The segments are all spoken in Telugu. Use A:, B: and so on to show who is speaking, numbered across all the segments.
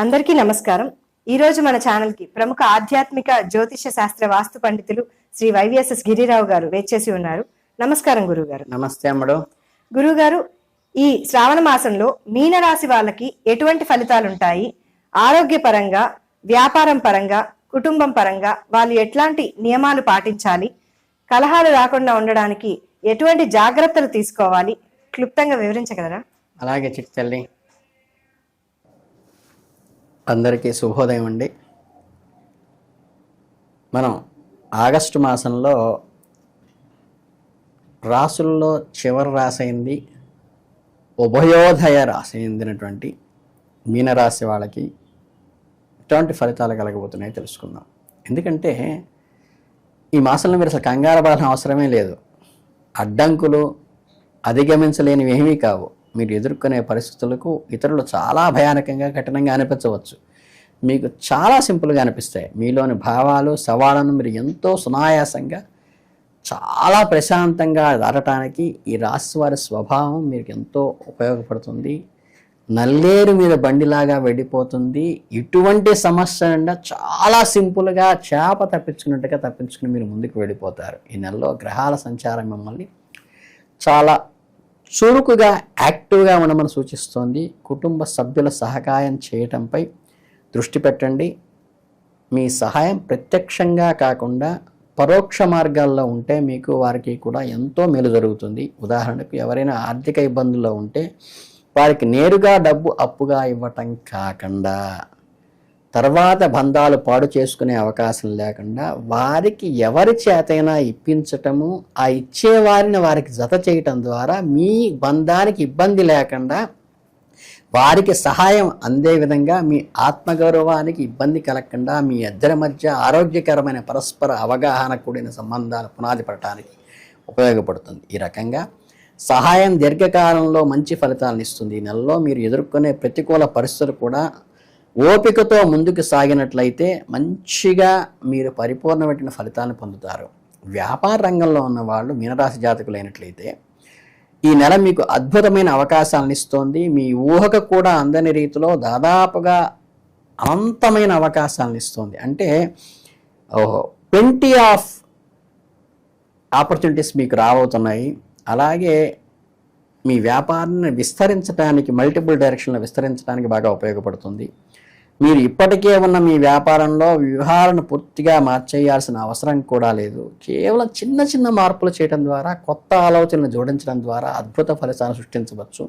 A: అందరికీ నమస్కారం. ఈ రోజు మన ఛానల్ కి ప్రముఖ ఆధ్యాత్మిక జ్యోతిష శాస్త్ర వాస్తు పండితులు శ్రీ వైవిఎస్ఎస్ గిరిరావు గారు వేచేసి ఉన్నారు. నమస్కారం గురుగారు.
B: నమస్తే అమ్మడు.
A: గురుగారు, ఈ శ్రావణ మాసంలో మీనరాశి వాళ్ళకి ఎటువంటి ఫలితాలు ఉంటాయి? ఆరోగ్యపరంగా, వ్యాపారం పరంగా, కుటుంబం పరంగా వాళ్ళు ఎట్లాంటి నియమాలు పాటించాలి? కలహాలు రాకుండా ఉండడానికి ఎటువంటి జాగ్రత్తలు తీసుకోవాలి? క్లుప్తంగా వివరించగలరా?
B: అలాగే చిట్టి తల్లి, అందరికీ శుభోదయం అండి. మనం ఆగస్టు మాసంలో రాసుల్లో చివరి రాశి అయింది, ఉభయోదయ రాశి చెందినటువంటి మీనరాశి వాళ్ళకి ఎటువంటి ఫలితాలు కలగబోతున్నాయో తెలుసుకుందాం. ఎందుకంటే ఈ మాసంలో మీరు అసలు కంగారు పడాల్సిన అవసరమే లేదు. అడ్డంకులు అధిగమించలేనివి ఏమీ కావు. మీరు ఎదుర్కొనే పరిస్థితులకు ఇతరులు చాలా భయానకంగా, కఠినంగా అనిపించవచ్చు. మీకు చాలా సింపుల్గా అనిపిస్తాయి. మీలోని భావాలు, సవాళ్ళను మీరు ఎంతో సునాయాసంగా, చాలా ప్రశాంతంగా దాటడానికి ఈ రాశి వారి స్వభావం మీకు ఎంతో ఉపయోగపడుతుంది. నల్లేరు మీద బండిలాగా వెళ్ళిపోతుంది. ఇటువంటి సమస్య నుండి చాలా సింపుల్గా చేప తప్పించుకున్నట్టుగా తప్పించుకుని మీరు ముందుకు వెళ్ళిపోతారు. ఈ నెలలో గ్రహాల సంచారం మిమ్మల్ని చాలా చురుకుగా, యాక్టివ్గా ఉండమని సూచిస్తోంది. కుటుంబ సభ్యుల సహకారం చేయటంపై దృష్టి పెట్టండి. మీ సహాయం ప్రత్యక్షంగా కాకుండా పరోక్ష మార్గాల్లో ఉంటే మీకు వారికి కూడా ఎంతో మేలు జరుగుతుంది. ఉదాహరణకు ఎవరైనా ఆర్థిక ఇబ్బందుల్లో ఉంటే వారికి నేరుగా డబ్బు అప్పుగా ఇవ్వటం కాకుండా, తర్వాత బంధాలు పాడు చేసుకునే అవకాశం లేకుండా వారికి ఎవరి చేతైనా ఇప్పించటము, ఆ ఇచ్చేవారిని వారికి జత చేయటం ద్వారా మీ బంధానికి ఇబ్బంది లేకుండా వారికి సహాయం అందే విధంగా మీ ఆత్మగౌరవానికి ఇబ్బంది కలగకుండా మీ ఇద్దరి మధ్య ఆరోగ్యకరమైన పరస్పర అవగాహన కూడిన సంబంధాలు పునాది పడటానికి ఉపయోగపడుతుంది. ఈ రకంగా సహాయం దీర్ఘకాలంలో మంచి ఫలితాలను ఇస్తుంది. ఈ నెలలో మీరు ఎదుర్కొనే ప్రతికూల పరిస్థితులు కూడా ఓపికతో ముందుకు సాగినట్లయితే మంచిగా మీరు పరిపూర్ణమైన ఫలితాలను పొందుతారు. వ్యాపార రంగంలో ఉన్న వాళ్ళు మీనరాశి జాతకులైనట్లయితే ఈ నెల మీకు అద్భుతమైన అవకాశాలను ఇస్తోంది. మీ ఊహకు కూడా అందని రీతిలో దాదాపుగా అనంతమైన అవకాశాలను ఇస్తోంది. అంటే ప్లెంటీ ఆఫ్ ఆపర్చునిటీస్ మీకు రాబోతున్నాయి. అలాగే మీ వ్యాపారాన్ని విస్తరించడానికి, మల్టిపుల్ డైరెక్షన్లో విస్తరించడానికి బాగా ఉపయోగపడుతుంది. మీరు ఇప్పటికే ఉన్న మీ వ్యాపారంలో వ్యూహాలను పూర్తిగా మార్చేయాల్సిన అవసరం కూడా లేదు. కేవలం చిన్న చిన్న మార్పులు చేయడం ద్వారా, కొత్త ఆలోచనలు జోడించడం ద్వారా అద్భుత ఫలితాలను సృష్టించవచ్చు.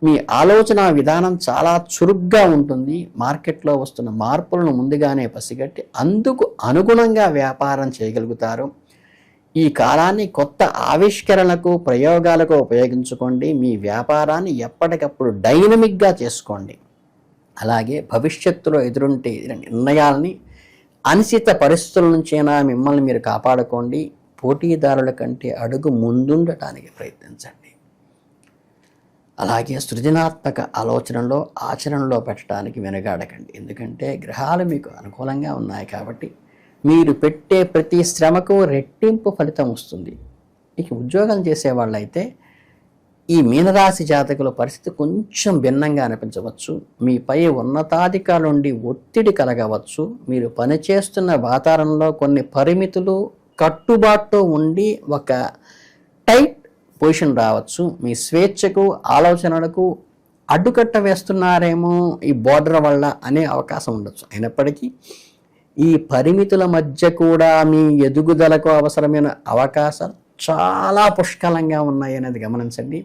B: మీ ఆలోచన విధానం చాలా చురుగ్గా ఉంటుంది. మార్కెట్లో వస్తున్న మార్పులను ముందుగానే పసిగట్టి అందుకు అనుగుణంగా వ్యాపారం చేయగలుగుతారు. ఈ కాలాన్ని కొత్త ఆవిష్కరణలకు, ప్రయోగాలకు ఉపయోగించుకోండి. మీ వ్యాపారాన్ని ఎప్పటికప్పుడు డైనమిక్గా చేసుకోండి. అలాగే భవిష్యత్తులో ఎదురుంటే నిర్ణయాల్ని, అనిశ్చిత పరిస్థితుల నుంచైనా మిమ్మల్ని మీరు కాపాడుకోండి. పోటీదారుల కంటే అడుగు ముందుండటానికి ప్రయత్నించండి. అలాగే సృజనాత్మక ఆలోచనలో, ఆచరణలో పెట్టడానికి వెనగాడకండి. ఎందుకంటే గ్రహాలు మీకు అనుకూలంగా ఉన్నాయి కాబట్టి మీరు పెట్టే ప్రతి శ్రమకు రెట్టింపు ఫలితం వస్తుంది. ఇక ఉద్యోగం చేసేవాళ్ళైతే ఈ మీనరాశి జాతకుల పరిస్థితి కొంచెం భిన్నంగా అనిపించవచ్చు. మీపై ఉన్నతాధికారుల నుండి ఒత్తిడి కలగవచ్చు. మీరు పనిచేస్తున్న వాతావరణంలో కొన్ని పరిమితులు, కట్టుబాట్లు ఉండి ఒక టైట్ పొజిషన్ రావచ్చు. మీ స్వేచ్ఛకు, ఆలోచనలకు అడ్డుకట్ట వేస్తున్నారేమో ఈ బోర్డర్ వల్ల అనే అవకాశం ఉండొచ్చు. అయినప్పటికీ ఈ పరిమితుల మధ్య కూడా మీ ఎదుగుదలకు అవసరమైన అవకాశాలు చాలా పుష్కలంగా ఉన్నాయి అనేది గమనించండి.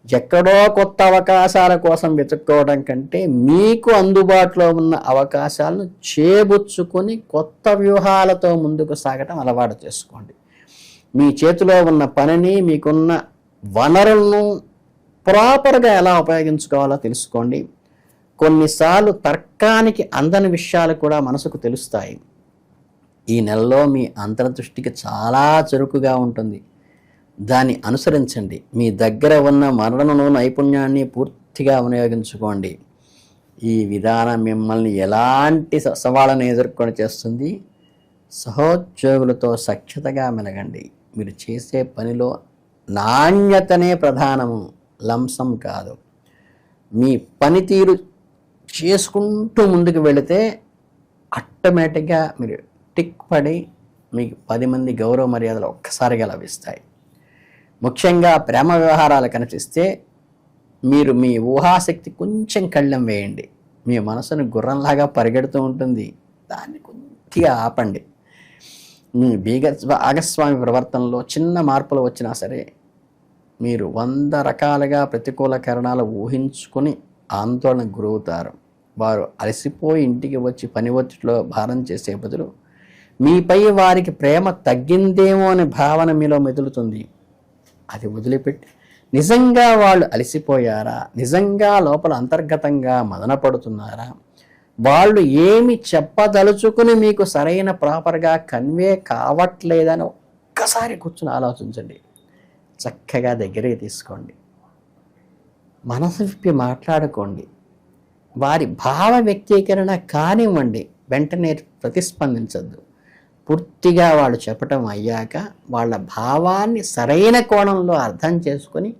B: ఎక్కడో కొత్త అవకాశాల కోసం వెతుక్కోవడం కంటే మీకు అందుబాటులో ఉన్న అవకాశాలను చేబుచ్చుకొని కొత్త వ్యూహాలతో ముందుకు సాగటం అలవాటు చేసుకోండి. మీ చేతిలో ఉన్న పనిని, మీకున్న వనరులను ప్రాపర్గా ఎలా ఉపయోగించుకోవాలో తెలుసుకోండి. కొన్నిసార్లు తర్కానికి అందని విషయాలు కూడా మనసుకు తెలుస్తాయి. ఈ నెలలో మీ అంతర్దృష్టికి చాలా చురుకుగా ఉంటుంది. దాన్ని అనుసరించండి. మీ దగ్గర ఉన్న మరణను, నైపుణ్యాన్ని పూర్తిగా వినియోగించుకోండి. ఈ విధానం మిమ్మల్ని ఎలాంటి సవాళ్ళను ఎదుర్కొని చేస్తుంది. సహోద్యోగులతో సఖ్యతగా మెలగండి. మీరు చేసే పనిలో నాణ్యతనే ప్రధానము, లంసం కాదు. మీ పనితీరు చేసుకుంటూ ముందుకు వెళితే ఆటోమేటిక్గా మీరు టిక్ పడి మీకు 10 మంది గౌరవ మర్యాదలు ఒక్కసారిగా లభిస్తాయి. ముఖ్యంగా ప్రేమ వ్యవహారాలు కనిపిస్తే మీరు మీ ఊహాశక్తి కొంచెం కళ్ళెం వేయండి. మీ మనసును గుర్రంలాగా పరిగెడుతూ ఉంటుంది, దాన్ని కొద్దిగా ఆపండి. మీ భాగస్వామి ప్రవర్తనలో చిన్న మార్పులు వచ్చినా సరే మీరు 100 రకాలుగా ప్రతికూల కారణాలు ఊహించుకొని ఆందోళనకు గురవుతారు. వారు అలసిపోయి ఇంటికి వచ్చి పని ఒత్తిడిలో భారం చేసే బదులు మీపై వారికి ప్రేమ తగ్గిందేమో అనే భావన మీలో మెదులుతుంది. అది వదిలిపెట్టి నిజంగా వాళ్ళు అలసిపోయారా, నిజంగా లోపల అంతర్గతంగా మదన పడుతున్నారా, వాళ్ళు ఏమి చెప్పదలుచుకుని మీకు సరైన ప్రాపర్గా కన్వే కావట్లేదని ఒక్కసారి కూర్చుని ఆలోచించండి. చక్కగా దగ్గరికి తీసుకోండి, మనసు విప్పి మాట్లాడుకోండి, వారి భావ వ్యక్తీకరణ కానివ్వండి. వెంటనే ప్రతిస్పందించద్దు. పూర్తిగా వాళ్ళు చెప్పటం అయ్యాక వాళ్ళ భావాన్ని సరైన కోణంలో అర్థం చేసుకొని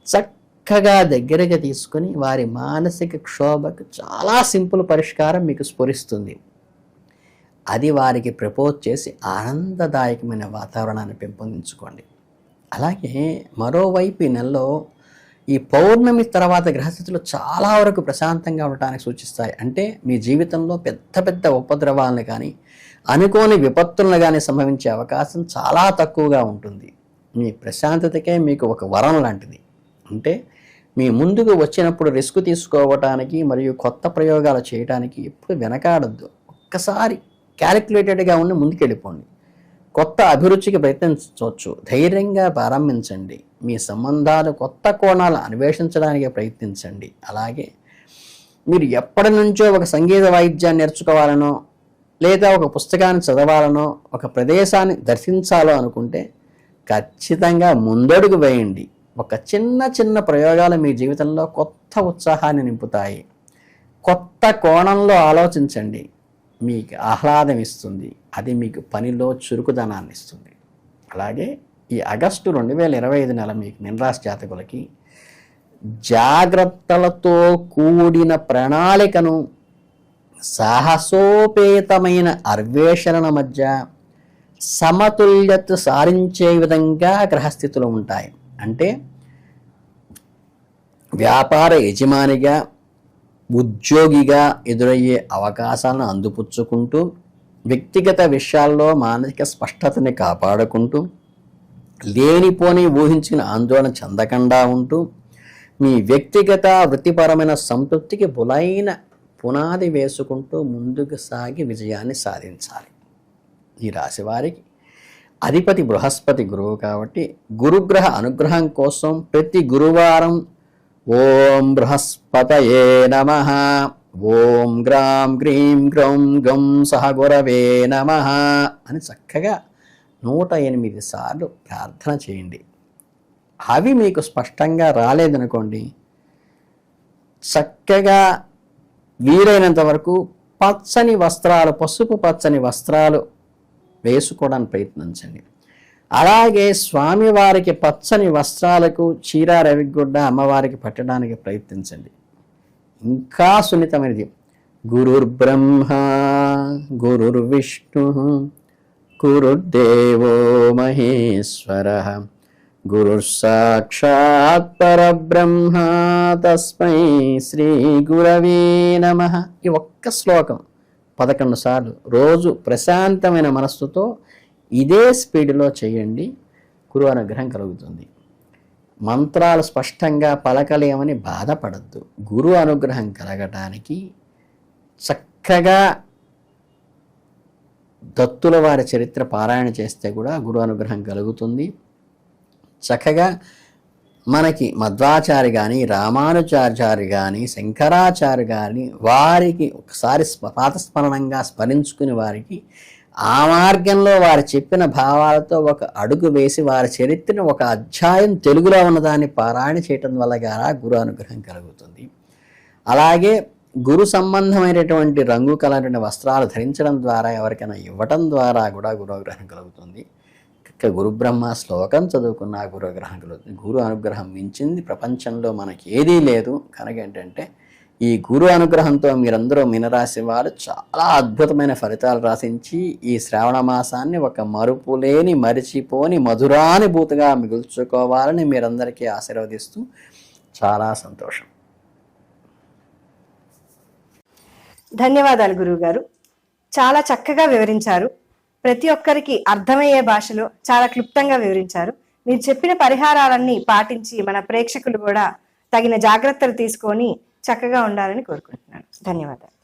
B: చక్కగా దగ్గరగా తీసుకొని వారి మానసిక క్షోభకు చాలా సింపుల్ పరిష్కారం మీకు స్ఫురిస్తుంది. అది వారికి ప్రపోజ్ చేసి ఆనందదాయకమైన వాతావరణాన్ని పెంపొందించుకోండి. అలాగే మరోవైపు ఈ నెలలో ఈ పౌర్ణమి తర్వాత గ్రహస్థితులు చాలా వరకు ప్రశాంతంగా ఉండటానికి సూచిస్తాయి. అంటే మీ జీవితంలో పెద్ద పెద్ద ఉపద్రవాలను కానీ అనుకోని విపత్తులను కానీ సంభవించే అవకాశం చాలా తక్కువగా ఉంటుంది. మీ ప్రశాంతతకే మీకు ఒక వరం లాంటిది. అంటే మీ ముందుకు వచ్చినప్పుడు రిస్క్ తీసుకోవటానికి మరియు కొత్త ప్రయోగాలు చేయడానికి ఎప్పుడు వెనకాడద్దు. ఒక్కసారి క్యాలిక్యులేటెడ్గా ఉండి ముందుకెళ్ళిపోండి. కొత్త అభిరుచికి ప్రయత్నించవచ్చు. ధైర్యంగా ప్రారంభించండి. మీ సంబంధాలు కొత్త కోణాలు అన్వేషించడానికి ప్రయత్నించండి. అలాగే మీరు ఎప్పటి నుంచో ఒక సంగీత వాయిద్యాన్ని నేర్చుకోవాలనో లేదా ఒక పుస్తకాన్ని చదవాలనో ఒక ప్రదేశాన్ని దర్శించాలో అనుకుంటే ఖచ్చితంగా ముందడుగు వేయండి. ఒక చిన్న చిన్న ప్రయోగాలు మీ జీవితంలో కొత్త ఉత్సాహాన్ని నింపుతాయి. కొత్త కోణంలో ఆలోచించండి, మీకు ఆహ్లాదం ఇస్తుంది. అది మీకు పనిలో చురుకుదనాన్ని ఇస్తుంది. అలాగే ఈ ఆగస్టు 2025 నెల మీకు మీనరాశి జాతకులకి జాగ్రత్తలతో కూడిన ప్రణాళికను, సాహసోపేతమైన అన్వేషణ మధ్య సమతుల్యత సారించే విధంగా గ్రహస్థితులు ఉంటాయి. అంటే వ్యాపార యజమానిగా, ఉద్యోగిగా ఎదురయ్యే అవకాశాలను అందిపుచ్చుకుంటూ, వ్యక్తిగత విషయాల్లో మానసిక స్పష్టతని కాపాడుకుంటూ, లేనిపోని ఊహించిన ఆందోళన చెందకుండా ఉంటూ, మీ వ్యక్తిగత వృత్తిపరమైన సంతృప్తికి బులైన పునాది వేసుకుంటూ ముందుకు సాగి విజయాన్ని సాధించాలి. ఈ రాశి వారికి అధిపతి బృహస్పతి గురువు కాబట్టి గురుగ్రహ అనుగ్రహం కోసం ప్రతి గురువారం ఓం బృహస్పతయే నమః, ఓం గ్రాం గ్రీం గ్రౌం గం సహ గురవే నమః అని చక్కగా 108 సార్లు ప్రార్థన చేయండి. అవి మీకు స్పష్టంగా రాలేదనుకోండి, చక్కగా వీలైనంత వరకు పచ్చని వస్త్రాలు, పసుపు పచ్చని వస్త్రాలు వేసుకోవడానికి ప్రయత్నించండి. అలాగే స్వామివారికి పచ్చని వస్త్రాలకు చీర రవిగుడ్డ అమ్మవారికి పట్టడానికి ప్రయత్నించండి. ఇంకా సున్నితమైనది, గురుర్బ్రహ్మ గురుర్విష్ణు గురుర్దేవో మహేశ్వరః గురుర్ సాక్షాత్ పరబ్రహ్మ తస్మై శ్రీ గురవే నమః. ఈ ఒక్క శ్లోకం 11 సార్లు రోజు ప్రశాంతమైన మనస్సుతో ఇదే స్పీడ్లో చేయండి. గురువు అనుగ్రహం కలుగుతుంది. మంత్రాలు స్పష్టంగా పలకలేమని బాధపడద్దు. గురువు అనుగ్రహం కలగటానికి చక్కగా దత్తుల వారి చరిత్ర పారాయణ చేస్తే కూడా గురు అనుగ్రహం కలుగుతుంది. చక్కగా మనకి మధ్వాచారి కానీ, రామానుజాచారి కానీ, శంకరాచార్య కానీ వారికి ఒకసారి పాతస్మరణంగా స్మరించుకుని వారికి ఆ మార్గంలో వారు చెప్పిన భావాలతో ఒక అడుగు వేసి వారి చరిత్రను ఒక అధ్యాయం తెలుగులో ఉన్నదాన్ని పారాయణ చేయటం వల్ల గారా గురు అనుగ్రహం కలుగుతుంది. అలాగే గురు సంబంధమైనటువంటి రంగు కలరిన వస్త్రాలు ధరించడం ద్వారా ఎవరికైనా ఇవ్వటం ద్వారా కూడా గురు అనుగ్రహం కలుగుతుంది. ఇక గురు బ్రహ్మ శ్లోకం చదువుకున్న గురు అనుగ్రహం కలుగుతుంది. గురు అనుగ్రహం మించింది ప్రపంచంలో మనకి ఏదీ లేదు. కనుక ఏంటంటే ఈ గురు అనుగ్రహంతో మీరందరూ మీనరాశి వారు చాలా అద్భుతమైన ఫలితాలు రాసించి ఈ శ్రావణ మాసాన్ని ఒక మరుపులేని మరిచిపోని మధురానుభూతిగా మిగుల్చుకోవాలని మీరందరికీ ఆశీర్వదిస్తూ చాలా సంతోషం.
A: ధన్యవాదాలు గురువు గారు. చాలా చక్కగా వివరించారు. ప్రతి ఒక్కరికి అర్థమయ్యే భాషలో చాలా క్లుప్తంగా వివరించారు. మీరు చెప్పిన పరిహారాలన్నీ పాటించి మన ప్రేక్షకులు కూడా తగిన జాగ్రత్తలు తీసుకొని చక్కగా ఉండాలని కోరుకుంటున్నాను. ధన్యవాదాలు.